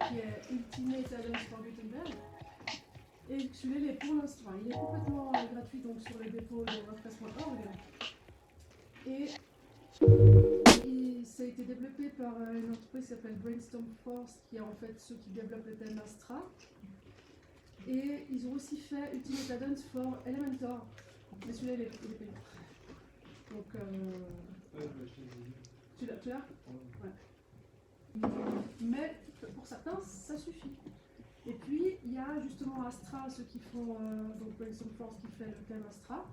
qui est Ultimate Add-ons for Gutenberg. Et celui-là, pour l'instant, il est complètement gratuit donc sur le dépôt de WordPress.org. Et ça a été développé par une entreprise qui s'appelle Brainstorm Force, qui est en fait ceux qui développent le thème Astra. Et ils ont aussi fait Ultimate Add-ons for Elementor. Mais celui-là, il est payant. Donc, tu l'as? Ouais. Mais pour certains, ça suffit. Et puis, il y a justement Astra, ceux qui font, donc Brainstorm Force qui fait le thème Astra.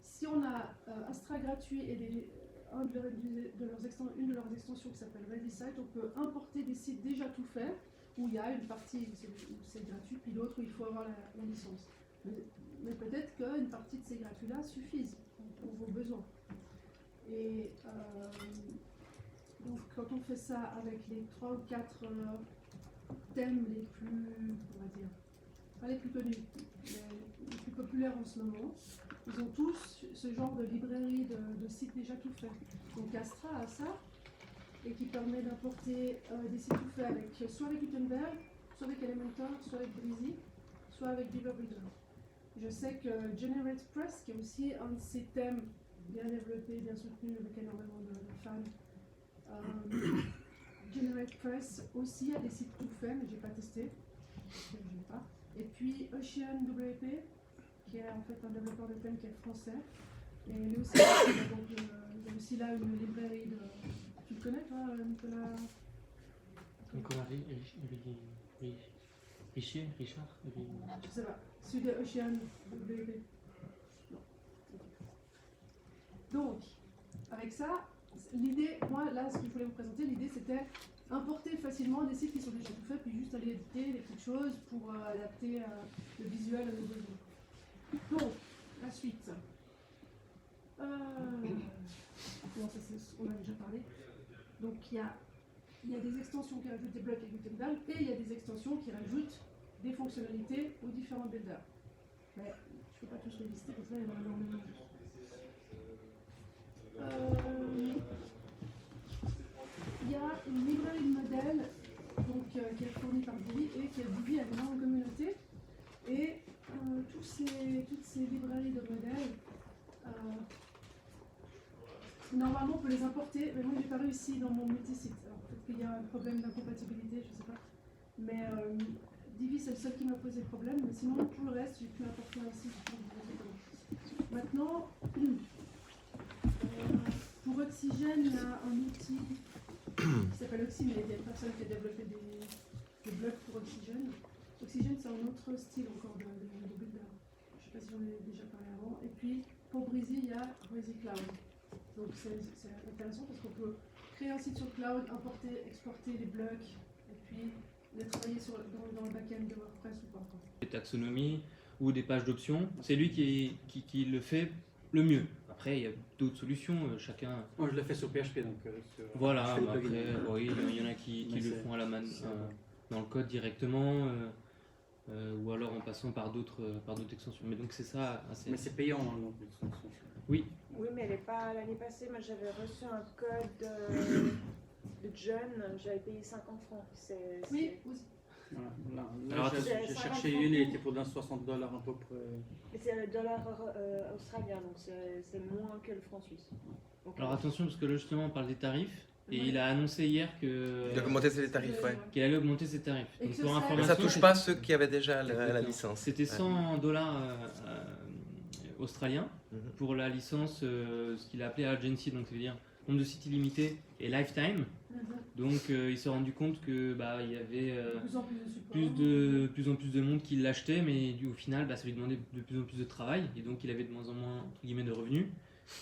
Si on a Astra gratuit et une de leurs extensions qui s'appelle ReadySite, on peut importer des sites déjà tout faits, où il y a une partie où c'est gratuit, puis l'autre où il faut avoir la licence. Mais peut-être qu'une partie de ces gratuits-là suffisent pour vos besoins. Et donc quand on fait ça avec les 3 ou 4 thèmes les plus, on va dire, pas les plus connus, mais les plus populaires en ce moment, ils ont tous ce genre de librairie de sites déjà tout faits. Donc Astra a ça, et qui permet d'importer des sites tout faits soit avec Gutenberg, soit avec Elementor, soit avec Breezy, soit avec Beaver Reader. Je sais que GeneratePress, qui est aussi un de ces thèmes bien développé, bien soutenu, avec énormément de fans, GeneratePress aussi a des sites tout faits, mais je n'ai pas testé. Je n'ai pas. Et puis Ocean WP, qui est en fait un développeur de thème qui est français. Et lui aussi, donc, il y a aussi là une librairie de... Tu le connais toi, Nicolas? Nicolas Richard Je sais pas. Celui de Ocean WP. Non. Donc, avec ça, l'idée, moi là, ce que je voulais vous présenter, l'idée c'était importer facilement des sites qui sont déjà tout faits, puis juste aller éditer des petites choses pour adapter le visuel à nos besoins. Donc, la suite. Bon, ça, on a déjà parlé. Donc, il y a des extensions qui rajoutent des blocs à Gutenberg, et il y a des extensions qui rajoutent des fonctionnalités aux différents builders. Mais je ne peux pas tous les lister, parce que là, il y en a énormément. Il y a une librairie de modèles donc, qui est fournie par Divi et qui est Divi à une grande communauté. Et toutes ces librairies de modèles, normalement on peut les importer, mais moi j'ai pas réussi dans mon multisite. Alors peut-être qu'il y a un problème d'incompatibilité, je sais pas. Mais Divi c'est le seul qui m'a posé problème, mais sinon tout le reste j'ai pu importer un site. Maintenant, pour Oxygène, il y a un outil qui s'appelle Oxy, mais il y a une personne qui a développé des blocs pour Oxygène. Oxygène, c'est un autre style encore de builder. Je ne sais pas si j'en ai déjà parlé avant. Et puis, pour Breezy, il y a Breezy Cloud. Donc, c'est intéressant parce qu'on peut créer un site sur Cloud, importer, exporter les blocs, et puis les travailler dans le back-end de WordPress ou pas. Des taxonomies ou des pages d'options, c'est lui qui le fait le mieux. Après, il y a d'autres solutions, chacun... Moi, je l'ai fait sur PHP, donc... Voilà, après, oui, il y en a qui le font à la main, dans le code directement, ou alors en passant par d'autres extensions. Mais donc c'est ça assez... Mais c'est payant, hein, donc l'extension. Oui. Oui, mais elle n'est pas l'année passée. Moi, j'avais reçu un code de John. J'avais payé 50 francs. Oui, aussi. Voilà. Alors, J'ai cherché une et elle était pour $60 à peu près. C'est le dollar australien, donc c'est moins que le franc suisse. Donc, Alors attention, parce que là justement on parle des tarifs, et il a annoncé hier Il a augmenté ses tarifs, ouais. qu'il allait augmenter ses tarifs. Et Donc que pour ça- information, Mais ça touche pas ceux qui avaient déjà la licence. C'était $100 australiens pour la licence, ce qu'il a appelé Agency, donc ça veut dire nombre de sites illimité et lifetime. Donc il s'est rendu compte que il y avait de plus en plus de monde qui l'achetait, mais au final ça lui demandait de plus en plus de travail, et donc il avait de moins en moins entre guillemets de revenus.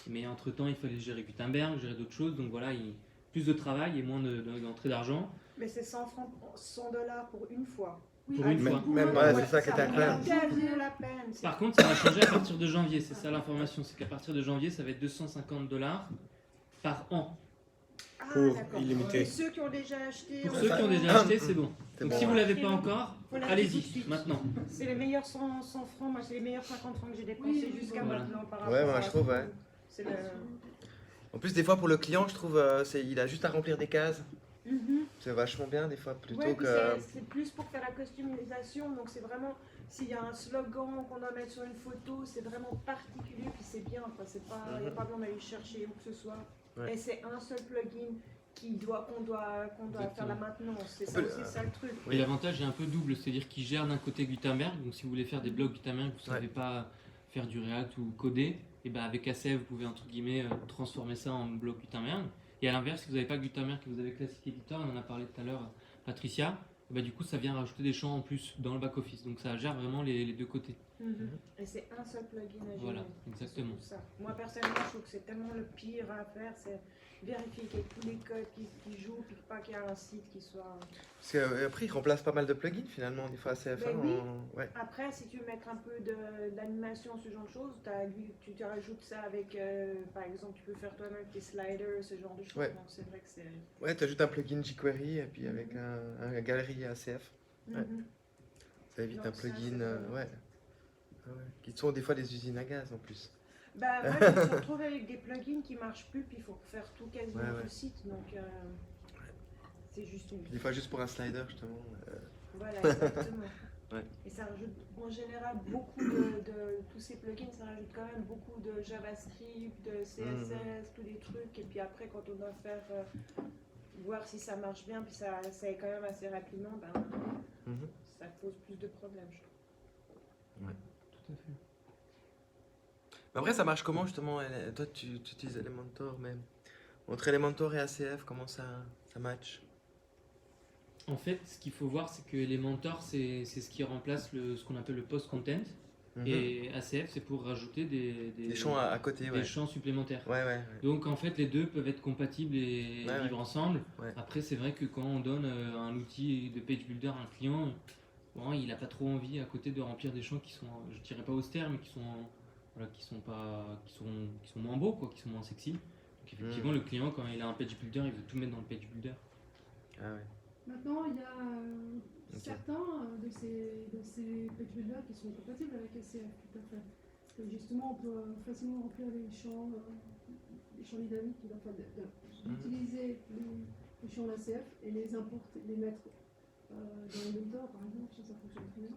Mais entre temps il fallait gérer Gutenberg, gérer d'autres choses, donc voilà, plus de travail et moins d'entrée d'argent. Mais c'est 100 francs, $100 pour une fois. Pour une fois. Même c'est ça qui était incroyable. vaut la peine. Par contre, ça va changer à partir de janvier, c'est ça l'information, c'est qu'à partir de janvier, ça va être $250 par an. Ah, Pour d'accord. illimité. Et ceux qui ont déjà acheté, Pour ceux qui ont déjà acheté, c'est bon. C'est Donc bon, si vous ouais. ne l'avez pas encore, Faut l'acheter tout de allez-y, suite. maintenant. c'est les meilleurs 100 francs. Moi, c'est les meilleurs 50 francs que j'ai dépensés Oui, jusqu'à voilà. maintenant par rapport Ouais, moi à... je trouve, ouais. C'est le... En plus, des fois pour le client, je trouve, il a juste à remplir des cases. C'est vachement bien des fois, plutôt Ouais, puis que. c'est plus pour faire la customisation, donc c'est vraiment, s'il y a un slogan qu'on doit mettre sur une photo, c'est vraiment particulier, puis c'est bien, quoi. C'est pas, il n'y a pas besoin d'aller chercher où que ce soit. Ouais. Et c'est un seul plugin qu'on doit faire la maintenance, c'est ça aussi, ça le truc. Et l'avantage est un peu double, c'est-à-dire qu'il gère d'un côté Gutenberg, donc si vous voulez faire des blogs Gutenberg, vous ne savez pas faire du React ou coder, et ben avec ACF vous pouvez entre guillemets transformer ça en blog Gutenberg. Et à l'inverse, si vous n'avez pas Gutenberg et que vous avez Classic Editor, on en a parlé tout à l'heure, Patricia, et ben du coup ça vient rajouter des champs en plus dans le back-office, donc ça gère vraiment les deux côtés. Et c'est un seul plugin à gérer. Voilà, exactement. C'est tout ça. Moi personnellement, je trouve que c'est tellement le pire à faire, c'est vérifier qu'il y ait tous les codes qui jouent, puis pas qu'il y a un site qui soit... Parce qu'après, il remplace pas mal de plugins finalement, des fois ACF1. Ben oui. Ouais. Après, si tu veux mettre un peu d'animation, ce genre de choses, tu te rajoutes ça avec, par exemple, tu peux faire toi-même tes sliders, ce genre de choses. Ouais. Donc c'est vrai que c'est... Ouais, tu ajoutes un plugin jQuery et puis avec un galerie ACF. Ouais. Ça évite Donc un ça, plugin, c'est vraiment- ouais. Ah ouais. Qui sont des fois des usines à gaz en plus. Bah, moi, je me suis retrouvée avec des plugins qui marchent plus, puis il faut faire tout quasiment Ouais, ouais. le site, donc c'est juste une... Puis des fois juste pour un slider justement. Voilà, exactement. Ouais. Et ça rajoute en général beaucoup de tous ces plugins, ça rajoute quand même beaucoup de JavaScript, de CSS, tous les trucs. Et puis après, quand on doit faire voir si ça marche bien, puis ça est quand même assez rapidement, ben, ça pose plus de problèmes, je trouve. Tout à fait. Mais après, ça marche comment justement? Toi, tu utilises Elementor, mais entre Elementor et ACF, comment ça match? En fait, ce qu'il faut voir, c'est que Elementor, c'est ce qui remplace ce qu'on appelle le post-content. Et ACF, c'est pour rajouter des champs à côté, des ouais. champs supplémentaires. Ouais. Donc en fait, les deux peuvent être compatibles et vivre ensemble. Ouais. Après, c'est vrai que quand on donne un outil de page builder à un client, bon, il n'a pas trop envie à côté de remplir des champs qui sont, je dirais pas austères, mais qui sont moins beaux, quoi, qui sont moins sexy. Donc effectivement, le client, quand il a un page builder, il veut tout mettre dans le page builder. Ah ouais. Maintenant, il y a certains de ces page builders qui sont compatibles avec ACF, tout à fait. Et justement, on peut facilement remplir les champs dynamiques, d'utiliser les champs d'ACF et les importer, les mettre dans Elementor, par exemple, ça fonctionne très bien.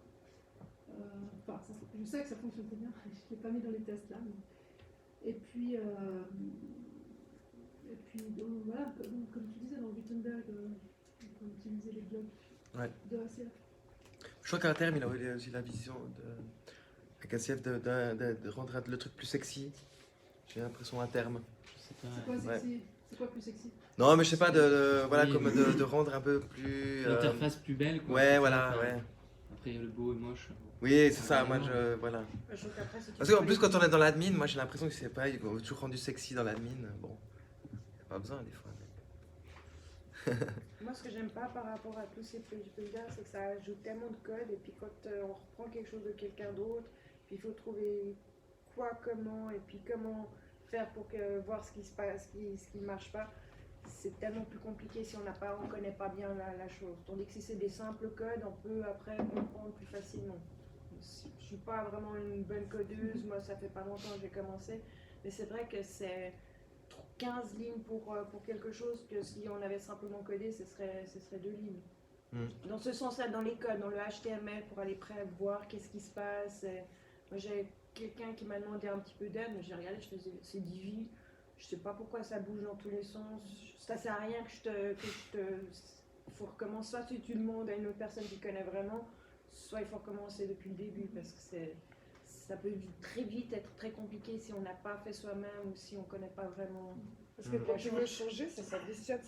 Je sais que ça fonctionne très bien, je ne l'ai pas mis dans les tests là. Et puis donc, voilà, comme tu disais, dans Gutenberg, on peut utiliser les blocs de ACF. Je crois qu'à terme, il a aussi la vision avec ACF de rendre le truc plus sexy. J'ai l'impression à terme. C'est C'est quoi sexy? C'est quoi plus sexy? Non, mais je sais pas, voilà, Oui, comme mais- de rendre un peu plus. L'interface plus belle, quoi. Ouais, voilà, Enfin, ouais. Après, il y a le beau et moche. Oui, c'est ça, moi voilà. Je trouve qu'après, si tu Parce qu'en peux plus, les- quand on est dans l'admin, moi j'ai l'impression que c'est pas, ils ont toujours rendu sexy dans l'admin. Bon, y a pas besoin des fois. Moi, ce que j'aime pas par rapport à tous ces page builders, c'est que ça ajoute tellement de code, et puis quand on reprend quelque chose de quelqu'un d'autre, puis il faut trouver quoi, comment, et puis comment faire pour voir ce qui se passe, ce qui marche pas. C'est tellement plus compliqué si on connaît pas bien la chose. Tandis que si c'est des simples codes, on peut après comprendre plus facilement. Je suis pas vraiment une bonne codeuse, moi ça fait pas longtemps que j'ai commencé, mais c'est vrai que c'est 15 lignes pour quelque chose que si on avait simplement codé, ce serait 2 lignes. Dans ce sens-là, dans les codes, dans le HTML, pour aller près voir qu'est-ce qui se passe. Moi, j'ai quelqu'un qui m'a demandé un petit peu d'aide, mais j'ai regardé, je faisais c'est divi. Je sais pas pourquoi ça bouge dans tous les sens. Ça sert à rien il faut recommencer. Soit si tu demandes à une autre personne qui connaît vraiment, soit il faut recommencer depuis le début parce que ça peut très vite être très compliqué si on n'a pas fait soi-même ou si on connaît pas vraiment. Parce que quand tu veux changer, ça s'additionne.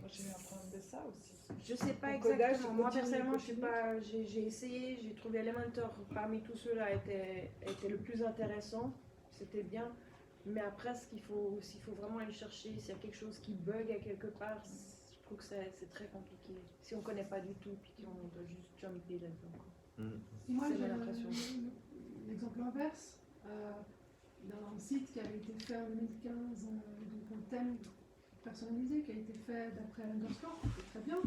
Moi, j'ai eu un problème de ça aussi. Je sais pas Au codage, exactement. Moi continue, personnellement, continue. j'ai essayé, j'ai trouvé Elementor parmi tous ceux-là était le plus intéressant. C'était bien. Mais après, il faut vraiment aller chercher s'il y a quelque chose qui bug à quelque part. Je trouve que c'est très compliqué. Si on connaît pas du tout, puis qu'on doit juste jumper là-dedans. Moi, C'est j'ai mon impression. l'exemple inverse d'un site qui avait été fait en 2015, donc un thème personnalisé qui a été fait d'après Underscore, c'était très bien.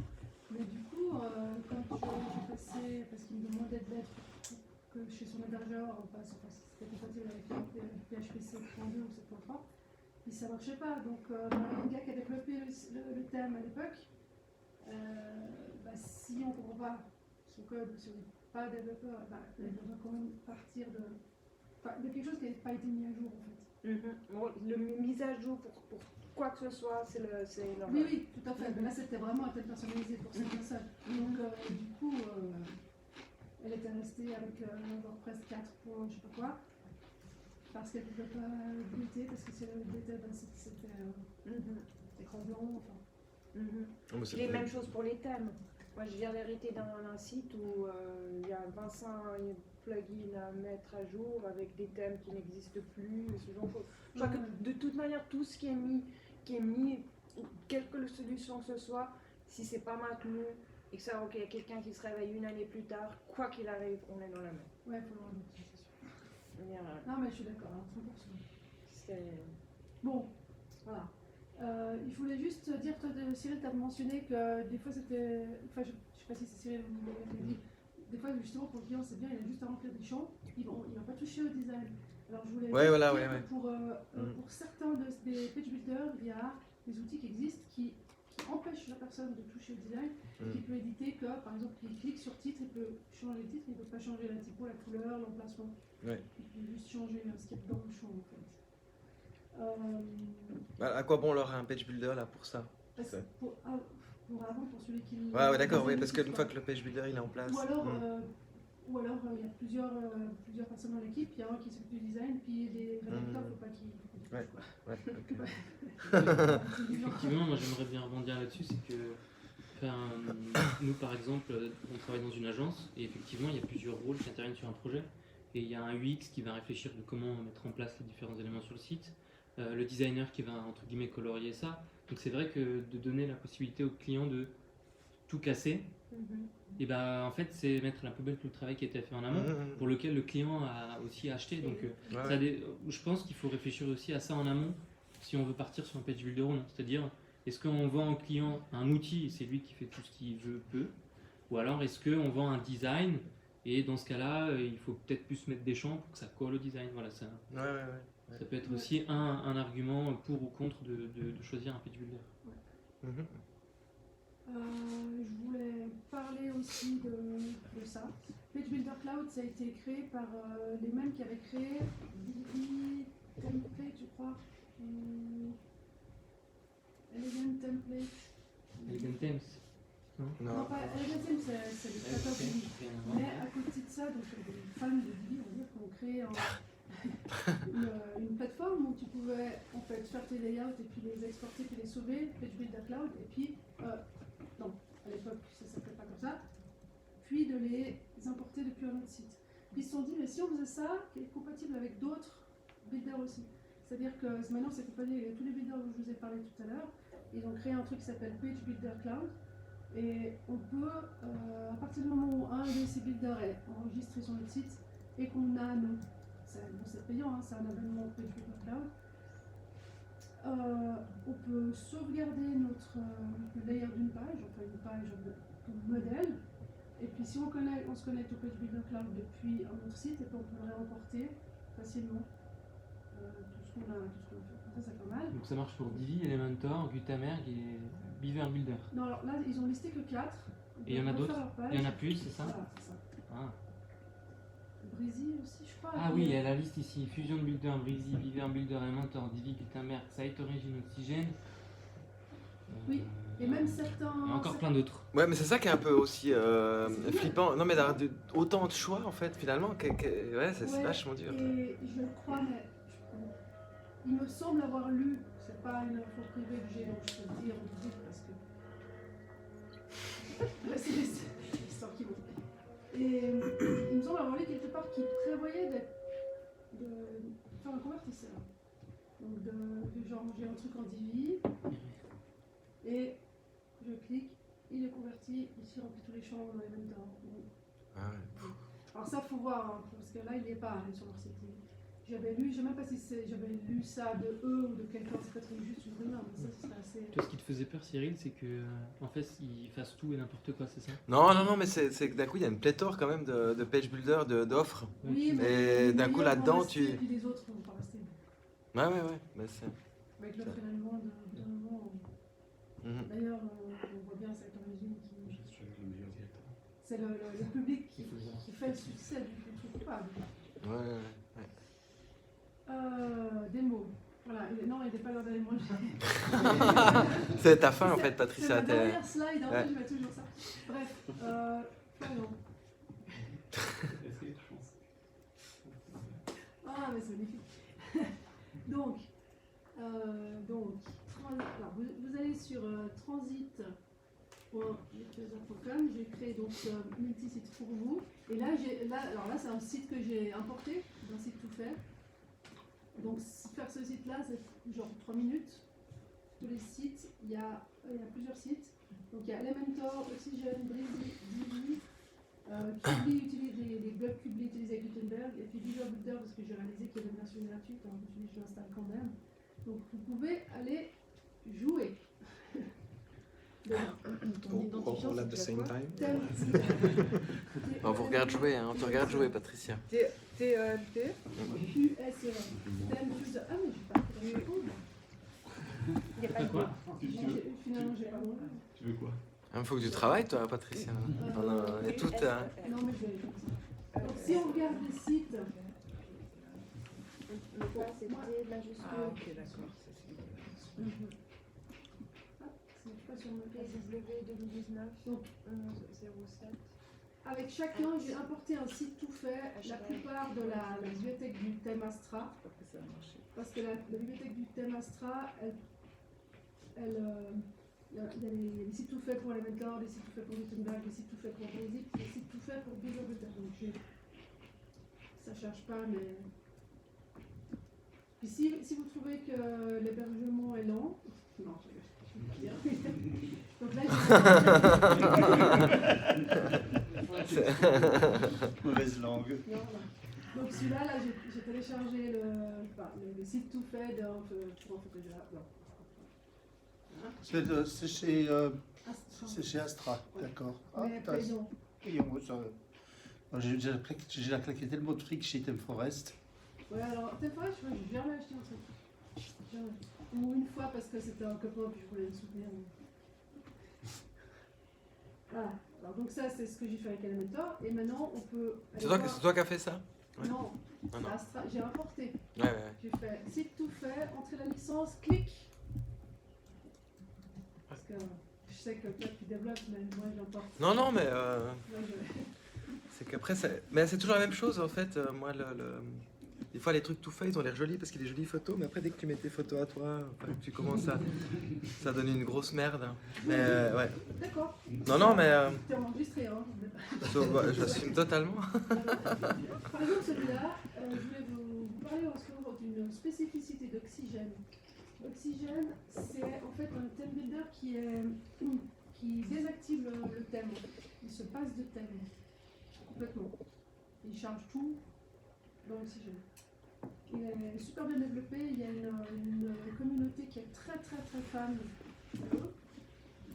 Mais du coup, quand j'ai passé, parce qu'il me demandait de l'être que chez son hébergeur, on passe, c'était compatible avec PHP 7.2 ou 7.3, puis ça marchait pas. Donc, le gars qui a développé le thème à l'époque, Si on ne comprend pas son code, si on n'est pas développeur, il devrait quand même partir de quelque chose qui n'a pas été mis à jour en fait. Bon, le mise à jour pour quoi que ce soit, c'est leur... Oui, tout à fait. Mais là, c'était vraiment un thème personnalisé pour cette personne. Donc, du coup, elle était restée avec WordPress 4 pour je sais pas quoi, parce qu'elle ne pouvait pas updater, parce que si elle updatait, c'était écran blanc. Enfin. Oh, mais c'est Les cool. mêmes choses pour les thèmes. Moi, je viens d'hériter d'un site où il y a 25 plugins à mettre à jour avec des thèmes qui n'existent plus, et ce genre de choses. Je crois que de toute manière, tout ce qui est mis, quelle que solution que ce soit, si c'est pas maintenu et que ça, ok, il y a quelqu'un qui se réveille une année plus tard, quoi qu'il arrive, on est dans la même. Ouais, il faut avoir c'est sûr. C'est-à-dire, Non, mais je suis d'accord, hein, 100%. c'est... Bon, voilà. Il voulait juste dire, toi, Cyril, tu as mentionné que des fois c'était. Enfin, je ne sais pas si c'est Cyril ou qui l'a dit. Des fois, justement, pour le client, c'est bien, il a juste à remplir des champs, il va pas toucher au design. Alors, je voulais Ouais, juste voilà, dire ouais, que pour certains des page builders, il y a des outils qui existent qui empêchent la personne de toucher au design, qui peut éditer que, par exemple, il clique sur titre, il peut changer le titre, il ne peut pas changer la typo, la couleur, l'emplacement. Ouais. Il peut juste changer ce qu'il y a dans le champ, en fait. À quoi bon leur un page builder là pour ça? Parce que pour avant, pour celui qui. Ouais, d'accord, oui, design parce le site, qu'une fois quoi. que le page builder il est en place. Ou alors, il y a plusieurs personnes dans l'équipe, il y a un qui s'occupe du design, puis les rédacteurs, il ne faut pas qu'ils. Ouais. Ouais, ok. Effectivement, moi j'aimerais bien rebondir là-dessus, c'est que nous par exemple, on travaille dans une agence et effectivement il y a plusieurs rôles qui interviennent sur un projet et il y a un UX qui va réfléchir de comment mettre en place les différents éléments sur le site, le designer qui va entre guillemets colorier ça. Donc c'est vrai que de donner la possibilité au client de tout casser, et en fait c'est mettre à la poubelle tout le travail qui a été fait en amont pour lequel le client a aussi acheté. Donc je pense qu'il faut réfléchir aussi à ça en amont si on veut partir sur un page builder ou non. C'est-à-dire, est-ce qu'on vend au client un outil et c'est lui qui fait tout ce qu'il peut, ou alors est-ce qu'on vend un design et dans ce cas-là il faut peut-être plus mettre des champs pour que ça colle au design. Voilà, ça peut être aussi un argument pour ou contre de choisir un page builder. Je voulais parler aussi de ça. Page Builder Cloud, ça a été créé par les mêmes qui avaient créé Divi Template, je crois. Elegant Template. Elegant Themes. Non, pas Elegant Themes, c'est le créateur de Divi. Mais à côté de ça, donc des fans de Divi, on va dire, qui ont créé une plateforme où tu pouvais en fait faire tes layouts et puis les exporter puis les sauver, Page Builder Cloud, et puis non, à l'époque ça s'appelait pas comme ça, puis de les importer depuis un autre site. Puis ils se sont dit, mais si on faisait ça, qui est compatible avec d'autres builders aussi. C'est-à-dire que maintenant c'est compatible avec tous les builders dont je vous ai parlé tout à l'heure. Ils ont créé un truc qui s'appelle Page Builder Cloud. Et on peut, à partir du moment où un de ces builders est enregistré sur notre site et qu'on a nos. C'est payant, hein, c'est un abonnement Page Builder Cloud. On peut sauvegarder le layer d'une page, enfin une page de modèle. Et puis si on se connecte au Page Builder Cloud depuis un autre site, et puis on peut le réimporter facilement. Tout ce qu'on a fait. Ça, c'est pas mal. Donc ça marche pour Divi, Elementor, Gutenberg et Beaver Builder. Non, alors là, ils ont listé que 4. Et il y en a d'autres? Il y en a plus, c'est ça? Voilà, c'est ça. Ah. Breezy aussi, je crois. Ah oui, il y a la liste ici. Fusion Builder, Breezy, Beaver Builder, Elementor, Divi, Gutenberg, Site Origin, Oxygen. Oui, et même certains. Il y a encore plein d'autres. Ouais, mais c'est ça qui est un peu aussi flippant. Non, mais d'avoir autant de choix en fait, finalement, ouais, c'est vachement dur. Et je crois, mais il me semble avoir lu, c'est pas une info privée que j'ai, donc je peux le dire en public parce que. C'est l'histoire qui monte. Et il me semble avoir lu quelque part qu'il prévoyait de faire un convertisseur. Donc, genre, j'ai un truc en Divi, et je clique, il est converti, ici remplit tous les champs dans Elementor. Ah ouais. Alors ça, faut voir, hein, parce que là, il n'y est pas sur leur site. J'avais lu, je ne sais même pas si j'avais lu ça de eux ou de quelqu'un, c'est peut-être juste une rumeur, mais ça, ce serait assez. Toi, ce qui te faisait peur, Cyril, c'est que en fait, ils fassent tout et n'importe quoi, c'est ça? Non, mais c'est que d'un coup, il y a une pléthore quand même de page builder, d'offres. Oui, Et mais d'un coup, les meilleurs là-dedans, vont rester, tu. Et puis les autres vont pas rester. Ouais, mais c'est. Avec l'offre événement d'un moment. Mhm. D'ailleurs, on voit bien cette origine c'est le public qui fait le succès du truc coupable. Ouais. Des mots. Voilà, non, il n'est pas l'heure d'aller manger. C'est ta fin en fait, C'est Patricia. ma t'es- dernière slide, en Ouais. fait, je mets toujours ça. Bref, pardon. Est-ce qu'il y a une chance? Ah, mais c'est magnifique. donc, alors, vous allez sur transit.com. J'ai créé donc multisite pour vous. Et là, là c'est un site que j'ai importé, un site tout fait. Donc, faire ce site-là, c'est genre 3 minutes. Tous les sites, il y a plusieurs sites. Donc, il y a Elementor, Oxygen, Breezy, Divi. Qubli utilise les blocs Qubli utilisés avec Gutenberg, et puis Visual Builder parce que j'ai réalisé qu'il y avait une version gratuite, alors je me suis dit je l'installe quand même. Donc vous pouvez aller jouer. Ton identifiant, All at c'est the same quoi? time. Thème. On vous regarde jouer, hein. On te regarde jouer, Patricia. T-E-N-T. QSE. Thème user. Ah mais j'ai pas répondre. Il n'y a pas de Quoi? Finalement j'ai pas mon Tu veux quoi? Il faut que tu travailles, toi, Patricia. On est toutes. Non mais je vais aller comme ça. Donc si on regarde les sites, Donc là, c'est T majuscule. Ah, ok, d'accord. Ça, c'est bien. ça marche pas sur mon PSW 2019, Donc, 1107. avec chacun, j'ai importé un site tout fait, la plupart de la bibliothèque du thème Astra, Après, ça va marcher. parce que la bibliothèque du thème Astra, il y a des sites tout faits pour Elementor, des sites tout faits pour Gutenberg, des sites tout faits pour Basic, des sites tout faits pour Visual Builder. Donc ça ne charge pas, mais... Puis si vous trouvez que l'hébergement est lent, non, je vais dire. Donc là, Mauvaise langue. non, non. Donc celui-là, là, j'ai téléchargé le site tout fait pour un photographe. C'est chez, Astra. c'est chez Astra, d'accord. Ah, Mais t'as- payant. et moi, ça- moi, j'ai déjà claqué tellement de fric chez Theme Forest. Ouais, alors, t'es vrai, je crois que j'ai jamais acheté un truc. Jamais. Ou une fois parce que c'était un copain puis je voulais le soutenir. Voilà. Alors, donc, ça, c'est ce que j'ai fait avec Elementor. Et maintenant, on peut. C'est toi qui as fait ça? Ouais. Non, Ah non. Astra, j'ai importé. Ouais. J'ai fait site tout fait, entrer la licence, clic. Parce que je sais que toi tu développes, mais moi j'importe. Non, mais Moi, je- c'est qu'après, mais c'est toujours la même chose en fait. Moi, des fois, les trucs tout faits, ils ont l'air jolis parce qu'il y a des jolies photos, mais après, dès que tu mets tes photos à toi, enfin, que tu commences à. Ça donne une grosse merde. Mais ouais. D'accord. Non, mais. T'es enregistré, hein. J'assume totalement. Par exemple, celui-là, je voulais vous parler aussi d'une spécificité d'Oxygène. Oxygène, c'est en fait un thème builder qui désactive le thème. Il se passe de thème complètement. Il charge tout dans Oxygène. Il est super bien développé. Il y a une communauté qui est très fan.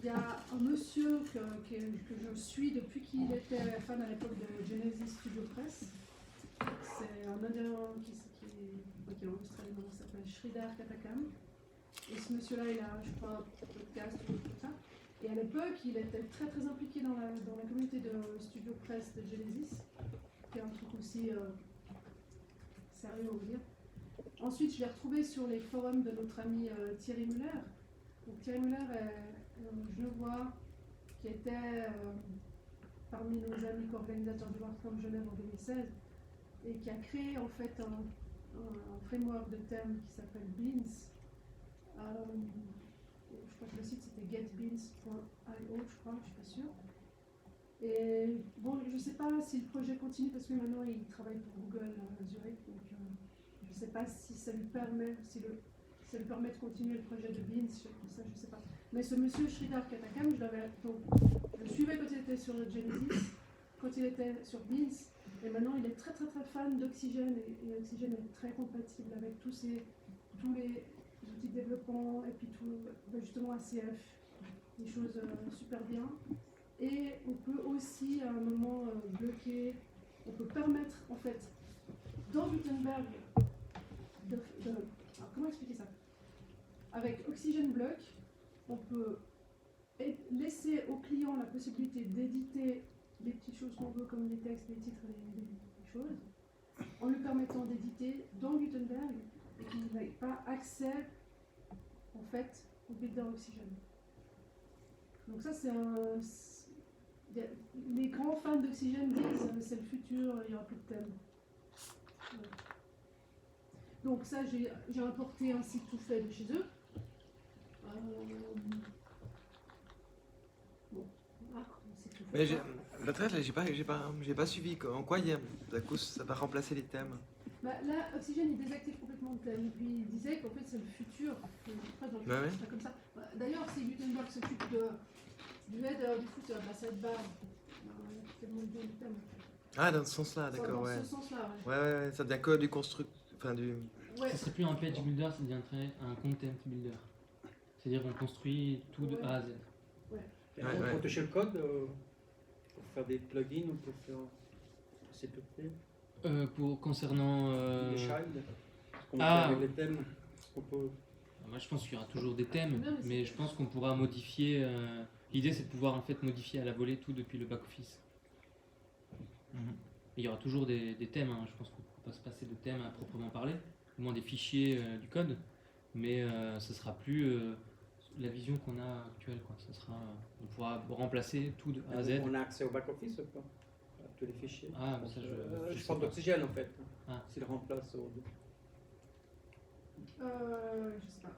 Il y a un monsieur que je suis depuis qu'il était fan à l'époque de Genesis Studio Press. C'est un Indien qui est en Australie, il s'appelle Sridhar Katakam. Et ce monsieur-là, il a, je crois, un podcast ou tout ça. Et à l'époque, il était très impliqué dans la communauté de Studio Press de Genesis, qui est un truc aussi sérieux, on va dire. Ensuite, je l'ai retrouvé sur les forums de notre ami Thierry Muller. Donc, Thierry Muller est un Genevois qui était parmi nos amis co-organisateurs du WordCamp Genève en 2016 et qui a créé en fait un framework de thème qui s'appelle Beans. Je crois que le site c'était getbeans.io, je crois, je suis pas sûre. Et bon, je sais pas si le projet continue parce que maintenant il travaille pour Google Zurich, donc je sais pas si ça lui permet, ça lui permet de continuer le projet de Beans, ça je sais pas. Mais ce monsieur Sridhar Katakam, je le suivais quand il était sur Genesis, quand il était sur Beans, et maintenant il est très fan d'Oxygène, et Oxygène est très compatible avec tous les outils de développement, et puis justement ACF, des choses super bien. Et on peut aussi à un moment bloquer, on peut permettre en fait, dans Gutenberg, alors comment expliquer ça? Avec Oxygène Block, on peut laisser au client la possibilité d'éditer les petites choses qu'on veut, comme les textes, les titres, les choses, en lui permettant d'éditer dans Gutenberg et qu'il n'ait pas accès, en fait, au builder Oxygène. Donc ça, les grands fans d'Oxygène disent c'est le futur, il n'y aura plus de thème. Voilà. Donc ça, j'ai importé un site tout fait de chez eux. Bon, voilà, c'est tout fait. Mais la traite, là, j'ai pas suivi. En quoi d'un coup, ça va remplacer les thèmes? Bah, là, Oxygène, il désactive complètement le thème. Et puis il disait qu'en fait, c'est le futur. Après, dans le Ouais, ouais. futur, c'est comme ça. Bah, d'ailleurs, si Gutenberg s'occupe du header, du footer, bah, ça va être barre. Il y a tellement de thèmes. Ah, dans ce sens-là, d'accord, Dans ouais. ce sens-là, Ouais, ouais, ouais, ça devient que du construct. Enfin, du. ouais. Ce serait plus un page builder, ça deviendrait un content builder. C'est-à-dire qu'on construit tout de A à Z. Et Ouais, pour ouais. toucher le code, pour faire des plugins ou pour faire CPP, Concernant. des child, ce qu'on Ah. fait avec les thèmes, on peut. Moi, je pense qu'il y aura toujours des thèmes, Non, mais mais je pense qu'on pourra modifier. L'idée, c'est de pouvoir en fait modifier à la volée tout depuis le back-office. Il y aura toujours des thèmes, hein. Je pense qu'on ne pourra pas se passer de thèmes à proprement parler, au moins des fichiers du code, mais ce sera plus la vision qu'on a actuelle, quoi. Ça sera, on pourra remplacer tout de A à Z. On a accès au back-office ou pas? À tous les fichiers. Ah, mais ça, je Je sais parle pas. d'Oxygène en fait. Ah. S'il remplace au. Je sais pas.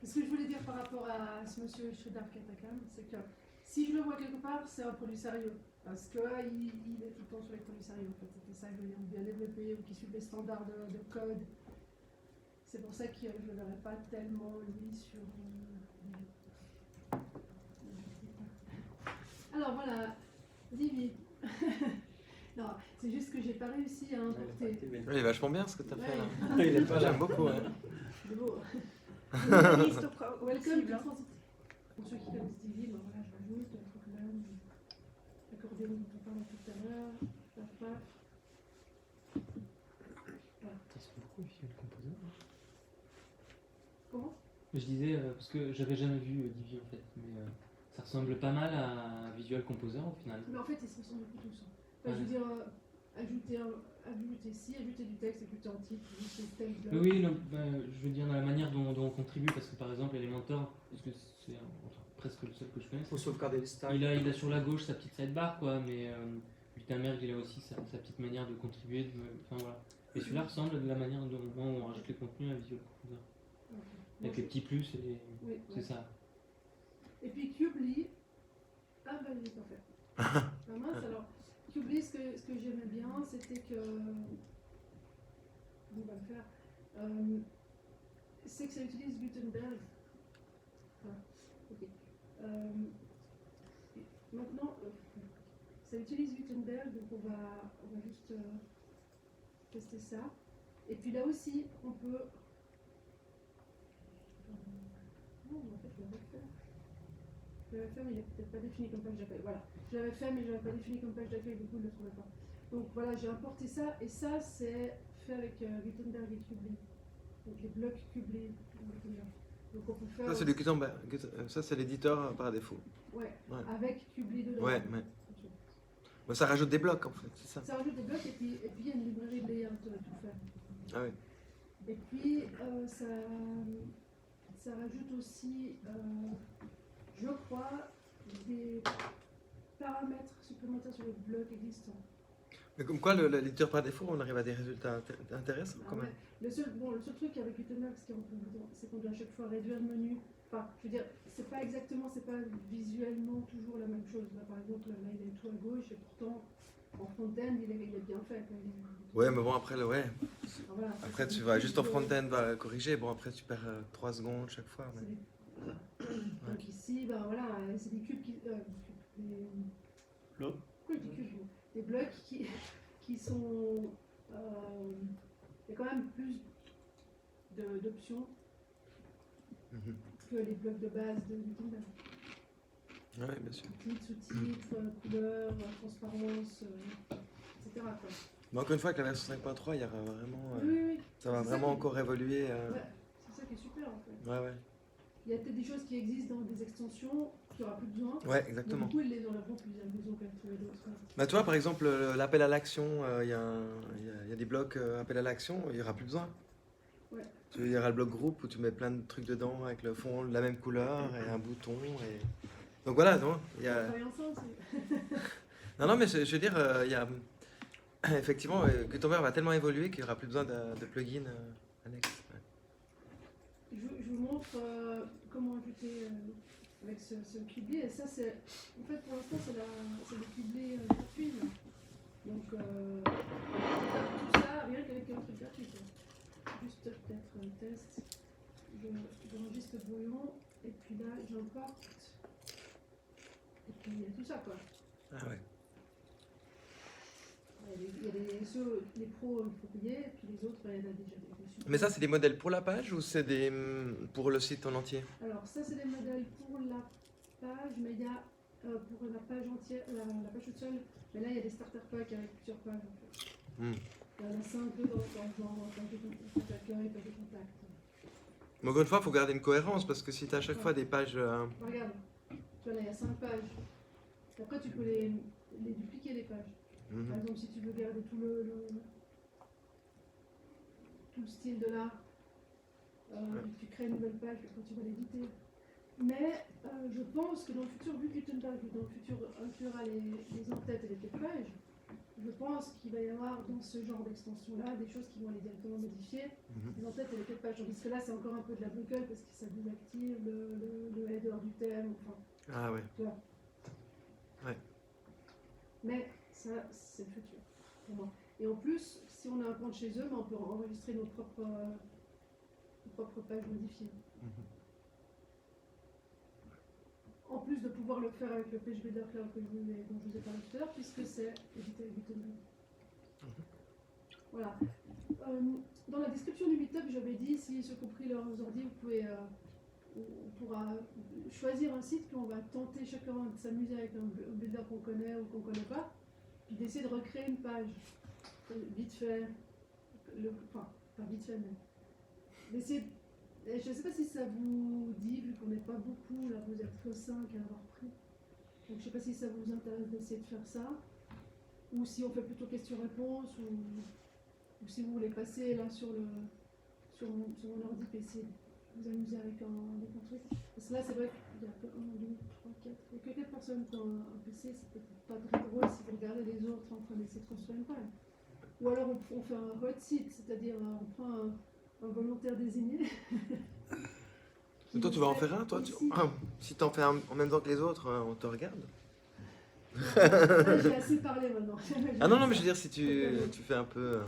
Ce que je voulais dire par rapport à ce monsieur Sridhar Katakam, c'est que si je le vois quelque part, c'est un produit sérieux. Parce qu'il est tout le temps sur les produits sérieux. En fait. C'était ça, il veut bien développer ou qui suivent les standards de code. C'est pour ça que je ne le verrais pas tellement, lui, sur. Alors voilà, Divi. Non, c'est juste que j'ai pas réussi à importer. Oui, vachement bien ce que tu as fait là. Ouais. Il est pas là. J'aime beaucoup. Hein. C'est beau. Une liste au Welcome possible, to hein. Transit. Pour ceux qui connaissent Divi, ben voilà, je rajoute Proclam, l'accordéon dont on parlait tout à l'heure, paf paf. C'est beaucoup Visual Composer. Comment? Je disais, parce que j'avais jamais vu Divi en fait, mais ça ressemble pas mal à Visual Composer au final. Mais en fait, ils se ressemblent beaucoup tous. Enfin, je veux dire, ajouter ci, ajouter du texte, ajouter un titre, ajouter tel bloc. Oui, non, je veux dire dans la manière dont on contribue, parce que par exemple Elementor, parce que c'est enfin, presque le seul que je connaisse, Faut sauvegarder les styles. il a sur la gauche sa petite sidebar, quoi, mais Gutenberg il a aussi sa petite manière de contribuer, enfin voilà. Et celui-là ressemble de la manière dont on rajoute les contenus à Visual Composer. Ok. Avec les petits plus et les... Oui, c'est ouais. ça. Et puis Qubely, ah bah il est pas fait. Ah mince, alors Qubely, ce que j'aimais bien, c'était que. On va le faire. C'est que ça utilise Gutenberg. Enfin, ok. Maintenant, ça utilise Gutenberg, donc on va juste tester ça. Et puis là aussi, on peut. Non, en fait, je l'avais fait. Je l'avais fait, mais il n'est peut-être pas défini comme page d'accueil. Voilà. Je l'avais fait, mais je ne l'avais pas défini comme page d'accueil, du coup, je ne le trouvais pas. Donc voilà, j'ai importé ça, et ça, c'est fait avec Gutenberg et Qubely. Donc les blocs Qubely. Donc on peut faire. Ça, c'est du Gutenberg. Ça, c'est l'éditeur par défaut. Ouais, Ouais. avec Qubely dedans. Ouais, ouais. Ok. Bah, ça rajoute des blocs en fait, c'est ça. Ça rajoute des blocs, et puis il y a une librairie de layout à tout faire. Ah oui. Et puis, ça rajoute aussi, je crois, des paramètres supplémentaires sur les blocs existants. Mais comme quoi, l'éditeur par défaut, on arrive à des résultats intéressants Ah quand même. ouais. Le seul truc avec Gutenberg, c'est qu'on doit à chaque fois réduire le menu. Enfin, je veux dire, c'est pas visuellement toujours la même chose. Là, par exemple, là, il est tout à gauche, et pourtant, en front-end, il est bien fait. Quoi. Ouais, mais bon, après, ouais. Ah, voilà, Après, c'est tu des vas cubes, juste en front-end va corriger. Bon, après, tu perds 3 secondes chaque fois. c'est Mais... des- Donc ici, ben voilà, c'est des cubes qui. Blocs. Pourquoi je dis cubes? Des blocs qui sont. Il y a quand même plus d'options Mhm. que les blocs de base de Gutenberg. Ouais, bien sûr. Titre, sous-titre, couleur, transparence, etc. Quoi. Mais encore une fois, avec la version 5.3, il y aura vraiment. Oui, oui, Ça va C'est ça vraiment qui- encore évoluer. ouais, c'est ça qui est super en fait. Ouais, ouais. Il y a peut-être des choses qui existent dans des extensions qu'il n'y aura plus besoin. Ouais, Donc, exactement. du coup, ils les enlèveront plus, ils ont quand même trouvé d'autres. Bah, toi, par exemple, l'appel à l'action, il y a des blocs appel à l'action, il n'y aura plus besoin. Ouais. Il y aura le bloc groupe où tu mets plein de trucs dedans avec le fond de la même couleur et un bouton. Et... Donc voilà, non, il y a... Travailler ensemble, c'est... Non, mais je veux dire, il y a... Effectivement, Gutenberg va tellement évoluer qu'il n'y aura plus besoin de plugins annexes. Ouais. Je vous montre comment ajouter avec ce Qubly. Et ça, c'est... En fait, pour l'instant, c'est le Qubly gratuit. Là. Donc, on peut faire tout ça rien qu'avec un truc gratuit. Quoi. Juste peut-être un test. J'enregistre le brouillon. Et puis là, j'importe. Et puis, il y a tout ça, quoi. Ah ouais. Il y a les pros, il faut payer. Et puis les autres, il y en a déjà dessus. Mais ça, c'est des modèles pour la page ou c'est des pour le site en entier? Alors, ça, c'est des modèles pour la page, mais il y a pour la page entière, la page toute seule, mais là, il y a des starter packs avec plusieurs pages. En fait. Il y en a 5 dedans, genre page de contact, accueil, page de contact. Mais encore une fois, il faut garder une cohérence parce que si tu as à chaque fois des pages. Regarde, tu vois, là, il y a 5 pages. Après, tu peux les dupliquer, les pages. Par exemple, si tu veux garder tout le style de l'art, tu crées une nouvelle page, après tu vas l'éditer. Mais je pense que dans le futur, vu que Gutenberg dans le futur inclura les en-têtes et les têtes pages, je pense qu'il va y avoir dans ce genre d'extension-là des choses qui vont aller directement modifier les en-têtes et les têtes pages. Tandis que là, c'est encore un peu de la bricole parce que ça désactive le header du thème. Enfin, Ah ouais. tu vois. Ouais. Mais ça, c'est le futur pour moi. Et en plus, si on a un compte chez eux, on peut enregistrer nos propres pages modifiées. En plus de pouvoir le faire avec le Page Builder Cloud dont je vous ai parlé tout à l'heure, puisque c'est édité avec Gutenberg. Voilà. Dans la description du meetup, j'avais dit, si ceux qui ont pris leurs ordi, on pourra choisir un site, puis on va tenter chacun de s'amuser avec un builder qu'on connaît ou qu'on ne connaît pas, puis d'essayer de recréer une page vite fait, enfin, pas vite fait, mais d'essayer. Je ne sais pas si ça vous dit, vu qu'on n'est pas beaucoup, là vous êtes que 5 à avoir pris, donc je ne sais pas si ça vous intéresse d'essayer de faire ça, ou si on fait plutôt question-réponse, ou si vous voulez passer là sur mon ordi PC, vous amuser avec un truc. Parce que là, c'est vrai qu'il y a que 1, 2, 3, 4. Il y a que 4 personnes qui ont un PC, c'est peut-être pas très drôle si vous regardez les autres en train d'essayer de construire une page. Ou alors on fait un hot seat, c'est-à-dire on prend un volontaire désigné. Toi, tu vas en faire un, toi si tu en fais un en même temps que les autres, on te regarde. J'ai assez parlé maintenant. Ah non, mais je veux dire, si tu fais un peu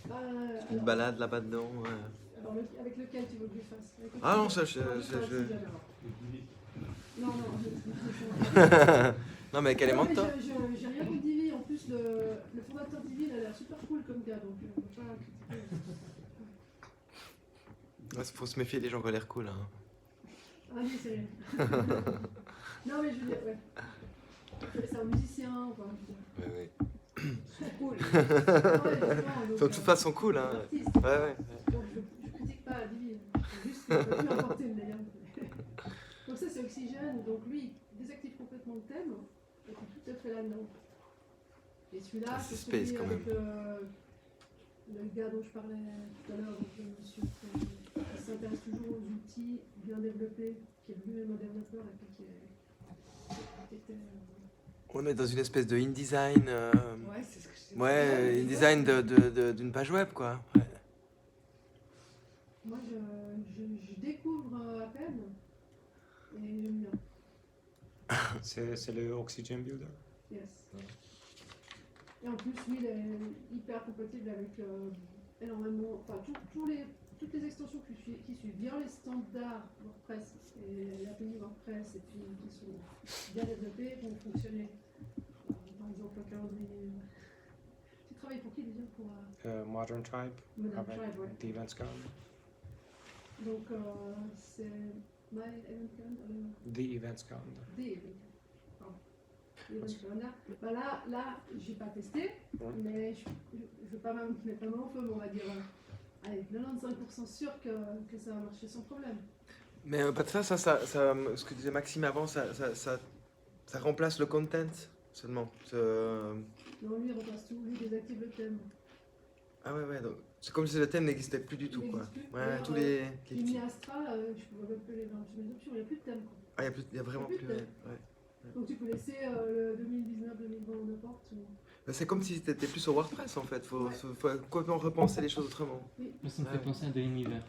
une Alors, balade là-bas dedans. alors, avec lequel tu veux que je fasse? Ah non, ça, Non, Non, mais avec Elementor. J'ai rien contre Divi. En plus, le fondateur Divi, il a l'air super cool comme gars, donc on peut pas critiquer. Il faut se méfier des gens qui ont l'air cool. Hein. Ah oui, c'est rien. Non, mais je veux dire, ouais. C'est un musicien, quoi. Ouais. C'est cool. Faut que tout fasse son cool. Hein. Ouais. Donc je critique pas Divi. Juste qu'il ne peut plus importer une meilleure. Donc ça, c'est Oxygène. Donc lui, il désactive complètement le thème. Et puis tout à fait là-dedans. Et celui-là, c'est Space, celui quand avec le gars dont je parlais tout à l'heure, donc le monsieur qui s'intéresse toujours aux outils bien développés, qui est lui-même un développeur et puis qui était... On est dans une espèce de InDesign. Ouais, c'est ce que je Ouais, InDesign d'une page web, quoi. Ouais. Moi, je découvre à peine et j'aime bien. C'est le Oxygen Builder. Yes. Et en plus, lui, il est hyper compatible avec énormément, enfin, toutes les extensions qui suivent bien les standards WordPress et l'API WordPress et puis qui sont bien développées vont fonctionner. Par exemple, le calendrier. Tu travailles pour qui déjà? Pour Modern Tribe, Modern avec Tribe, ouais. The Events Calendar. Donc, c'est My Event Calendar. The Events Calendar. Bah là, j'ai pas testé, mais je veux pas même mettre ma main au feu, mais on va dire, allez, 95% sûr que ça va marcher sans problème. Mais pas de ce que disait Maxime avant, ça remplace le content seulement. Non, lui, il remplace tout. Lui, il désactive le thème. Ah ouais, donc c'est comme si le thème n'existait plus du tout, Il quoi. n'existe plus. Ouais, D'ailleurs, tous les Il petits. met Astra, je ne vois même plus les options, il n'y a plus de thème. Quoi. Ah, il y a vraiment Il y a plus. plus de Ouais. Donc tu peux laisser le 2019, 2020, n'importe où. Mais c'est comme si t'étais plus sur WordPress en fait. Ouais. Faut complètement repenser les choses autrement. Moi, ça me Ah fait ouais. penser à de l'univers.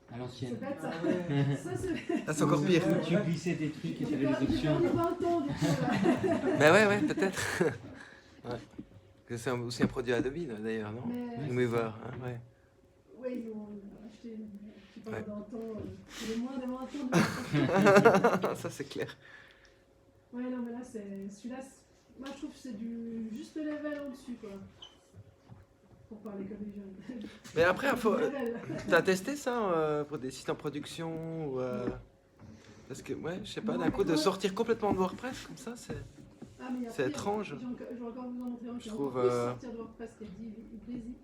À C'est l'ancienne. bête ça. Ça c'est. Ah, c'est encore pire. Où tu glissais des trucs et tu avais les options. On est 20 ans du coup là. Mais ouais, peut-être. Ouais. Que c'est aussi un produit Adobe d'ailleurs, non? Mais. Dreamweaver, hein, ouais. Oui, ils ont acheté. Tu parles Ouais. d'un temps. C'est le moins des 20 ans de. Ça c'est clair. Ouais, non, mais là, celui-là, moi je trouve que c'est du juste le level en dessus, quoi. Pour parler comme les jeunes. Mais après, Le level. t'as testé ça pour des sites en production ou parce que ouais, je sais pas, Non, d'un mais coup de moi- sortir complètement de WordPress comme ça, c'est. Ah, mais il y a C'est pire. étrange. Je vais encore vous en montrer un qui Je est trouve, encore plus sortir de WordPress qui est dit Blazy.